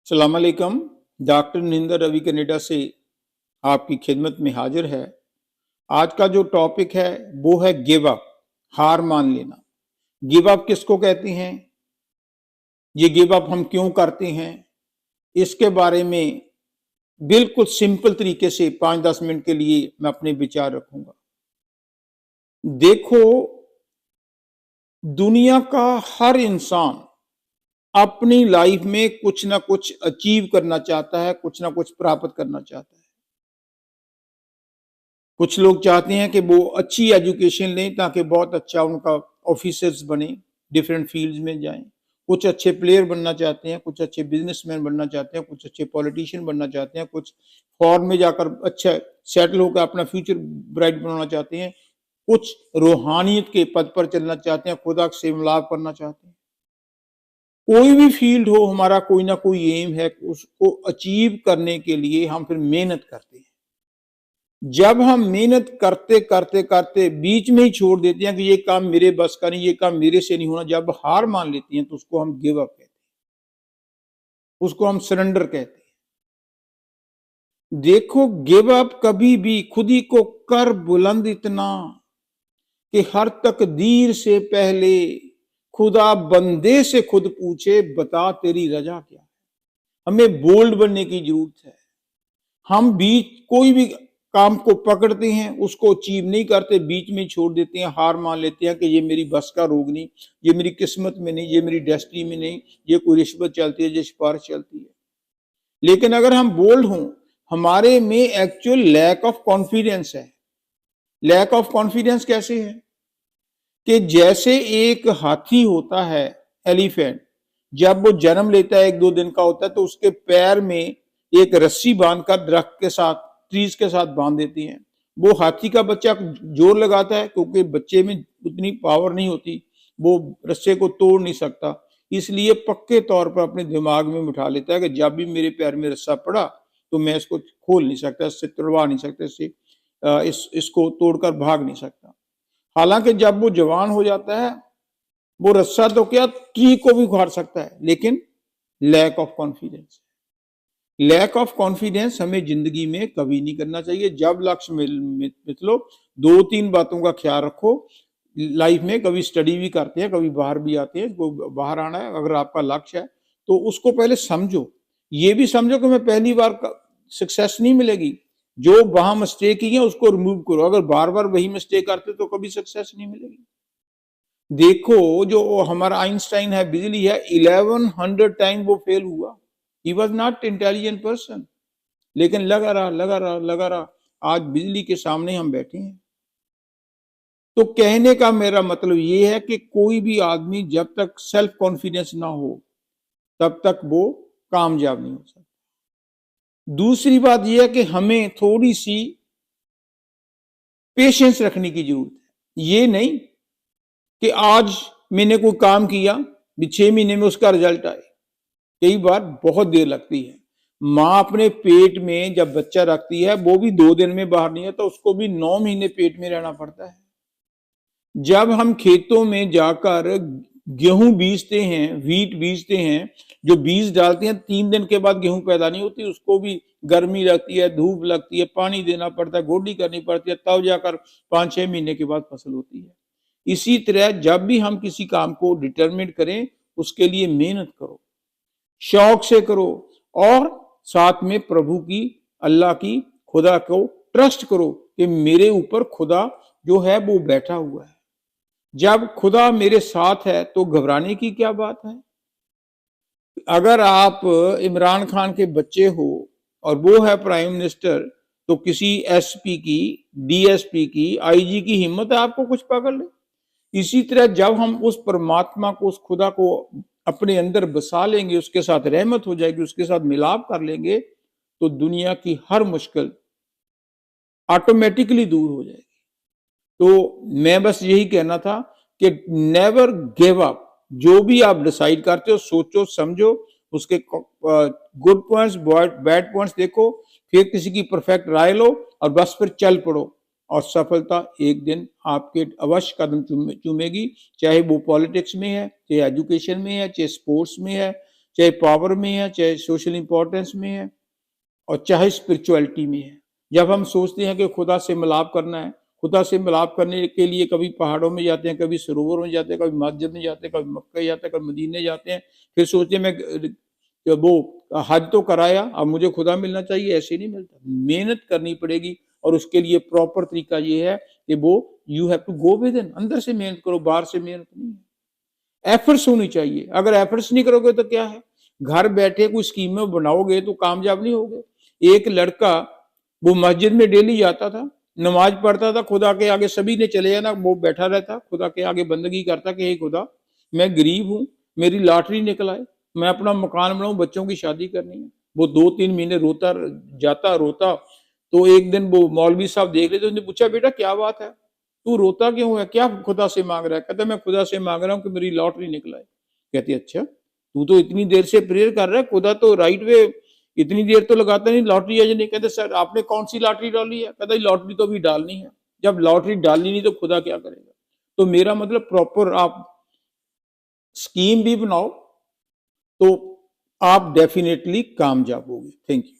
सलाम अलैकुम। Doctor निंदर Ravi Canada से आपकी खिदमत में हाजिर है। आज का जो टॉपिक है वो है गिव अप, हार मान लेना। गिव अप किसको कहते हैं, ये गिव अप हम क्यों करते हैं, इसके बारे में बिल्कुल सिंपल तरीके से 5-10 मिनट के लिए मैं अपने विचार रखूंगा। देखो, दुनिया का हर इंसान अपनी लाइफ में कुछ ना कुछ अचीव करना चाहता है, कुछ ना कुछ प्राप्त करना चाहता है। कुछ लोग चाहते हैं कि वो अच्छी एजुकेशन लें ताकि बहुत अच्छा उनका ऑफिसर्स बने, डिफरेंट फील्ड्स में जाएं। कुछ अच्छे प्लेयर बनना चाहते हैं, कुछ अच्छे बिजनेसमैन बनना चाहते हैं, कुछ अच्छे पॉलिटिशियन बनना चाहते हैं, कुछ फॉरेन में जाकर अच्छा सेटल होकर अपना फ्यूचर ब्राइट बनाना चाहते हैं, कुछ रूहानियत के पद पर चलना चाहते हैं, खुदा से मिलाप करना चाहते हैं। कोई भी फील्ड हो, हमारा कोई ना कोई एम है, उसको अचीव करने के लिए हम फिर मेहनत करते हैं। जब हम मेहनत करते करते करते बीच में ही छोड़ देते हैं कि ये काम मेरे बस का नहीं, ये काम मेरे से नहीं होना, जब हार मान लेती हैं तो उसको हम गिव अप कहते हैं, उसको हम सरेंडर कहते हैं। देखो, गिव अप कभी भी खुद ही को कर बुलंद इतना कि हर तकदीर से पहले खुदा बंदे से खुद पूछे, बता तेरी रजा क्या है। हमें बोल्ड बनने की जरूरत है। हम बीच कोई भी काम को पकड़ते हैं, उसको अचीव नहीं करते, बीच में छोड़ देते हैं, हार मान लेते हैं कि ये मेरी बस का रोग नहीं, ये मेरी किस्मत में नहीं, ये मेरी डेस्टिनी में नहीं, ये कोई रिश्वत चलती है, ये सिफारिश चलती है। लेकिन अगर हम बोल्ड हों, हमारे में एक्चुअल लैक ऑफ कॉन्फिडेंस है। लैक ऑफ कॉन्फिडेंस कैसे है कि जैसे एक हाथी होता है, एलिफेंट, जब वो जन्म लेता है, 1-2 दिन का होता है, तो उसके पैर में एक रस्सी बांधकर दरख्त के साथ, ट्रीज के साथ बांध देती हैं। वो हाथी का बच्चा जोर लगाता है क्योंकि बच्चे में उतनी पावर नहीं होती, वो रस्से को तोड़ नहीं सकता, इसलिए पक्के तौर पर अपने दिमाग में बिठा लेता है कि जब भी मेरे पैर में रस्सा पड़ा तो मैं इसको खोल नहीं सकता, इससे तुड़वा नहीं सकता, इसको तोड़कर भाग नहीं सकता। हालांकि जब वो जवान हो जाता है, वो रस्सा तो क्या ट्री को भी उखाड़ सकता है, लेकिन lack of confidence. Lack of confidence हमें जिंदगी में कभी नहीं करना चाहिए। जब लक्ष्य मिलो, 2-3 बातों का ख्याल रखो। लाइफ में कभी स्टडी भी करते हैं, कभी बाहर भी आते हैं, बाहर आना है, अगर आपका लक्ष्य है तो उसको पहले समझो। ये भी समझो कि मैं पहली बार सक्सेस नहीं मिलेगी, जो वहां मिस्टेक की है उसको रिमूव करो। अगर बार बार वही मिस्टेक करते तो कभी सक्सेस नहीं मिलेगी। देखो, जो हमारा आइंस्टाइन है, बिजली है, 1100 टाइम वो फेल हुआ। He was not intelligent person, लेकिन लगा रहा लगा रहा लगा रहा, आज बिजली के सामने हम बैठे हैं। तो कहने का मेरा मतलब ये है कि कोई भी आदमी जब तक सेल्फ कॉन्फिडेंस ना हो तब तक वो कामयाब नहीं हो सकता। दूसरी बात यह है कि हमें थोड़ी सी पेशेंस रखने की जरूरत है। ये नहीं कि आज मैंने कोई काम किया, 6 महीने में उसका रिजल्ट आए। कई बार बहुत देर लगती है। माँ अपने पेट में जब बच्चा रखती है, वो भी 2 दिन में बाहर नहीं आता, उसको भी 9 महीने पेट में रहना पड़ता है। जब हम खेतों में जाकर गेहूं बीजते हैं, व्हीट बीजते हैं, जो बीज डालते हैं, 3 दिन के बाद गेहूं पैदा नहीं होती, उसको भी गर्मी लगती है, धूप लगती है, पानी देना पड़ता है, गोडी करनी पड़ती है, तब जाकर 5-6 महीने के बाद फसल होती है। इसी तरह जब भी हम किसी काम को डिटरमिनेट करें, उसके लिए मेहनत करो, शौक से करो, और साथ में प्रभु की, अल्लाह की, खुदा को ट्रस्ट करो कि मेरे ऊपर खुदा जो है वो बैठा हुआ है। जब खुदा मेरे साथ है तो घबराने की क्या बात है। अगर आप इमरान खान के बच्चे हो और वो है प्राइम मिनिस्टर, तो किसी एसपी की, डीएसपी की, आईजी की हिम्मत है आपको कुछ पकड़ ले। इसी तरह जब हम उस परमात्मा को, उस खुदा को अपने अंदर बसा लेंगे, उसके साथ रहमत हो जाएगी, उसके साथ मिलाप कर लेंगे, तो दुनिया की हर मुश्किल ऑटोमेटिकली दूर हो जाएगी। तो मैं बस यही कहना था कि नेवर गिव अप। जो भी आप डिसाइड करते हो, सोचो समझो, उसके गुड पॉइंट्स, बैड पॉइंट्स देखो, फिर किसी की परफेक्ट राय लो और बस फिर चल पड़ो, और सफलता एक दिन आपके अवश्य कदम चूमेगी। चाहे वो पॉलिटिक्स में है, चाहे एजुकेशन में है, चाहे स्पोर्ट्स में है, चाहे पावर में है, चाहे सोशल इंपॉर्टेंस में है, और चाहे स्पिरिचुअलिटी में है। जब हम सोचते हैं कि खुदा से मिलाप करना है, खुदा से मिलाप करने के लिए कभी पहाड़ों में जाते हैं, कभी सरोवर में जाते हैं, कभी मस्जिद में जाते हैं, कभी मक्का जाते हैं, कभी मदीने जाते हैं, फिर सोचते हैं मैं वो हज तो कराया, अब मुझे खुदा मिलना चाहिए, ऐसे नहीं मिलता। मेहनत करनी पड़ेगी, और उसके लिए प्रॉपर तरीका ये है कि वो you have to go within, अंदर से मेहनत करो, बाहर से मेहनत नहीं है। एफर्ट्स होनी चाहिए। अगर एफर्ट्स नहीं करोगे तो क्या है, घर बैठे कोई स्कीमें बनाओगे तो कामयाब नहीं होगे। एक लड़का वो मस्जिद में डेली जाता था, नमाज पढ़ता था, खुदा के आगे सभी ने चले जाना, वो बैठा रहता, खुदा के आगे बंदगी करता कि हे खुदा, मैं गरीब हूं, मेरी लॉटरी निकल आए, मैं अपना मकान बनाऊं, बच्चों की शादी करनी है। वो 2-3 महीने रोता जाता, रोता। तो एक दिन वो मौलवी साहब देख रहे थे, उन्होंने पूछा, बेटा क्या बात है, तू रोता क्यों है, क्या खुदा से मांग रहा है? कहता मैं खुदा से मांग रहा हूँ कि मेरी लॉटरी निकल आए। कहती अच्छा, तू तो इतनी देर से प्रेयर कर रहा है, खुदा तो राइट वे इतनी देर तो लगाता नहीं, लॉटरी आज नहीं। कहते सर आपने कौन सी लॉटरी डाली है? कहता लॉटरी तो अभी डालनी है। जब लॉटरी डालनी नहीं तो खुदा क्या करेगा? तो मेरा मतलब प्रॉपर आप स्कीम भी बनाओ तो आप डेफिनेटली कामयाब होगे। Thank you.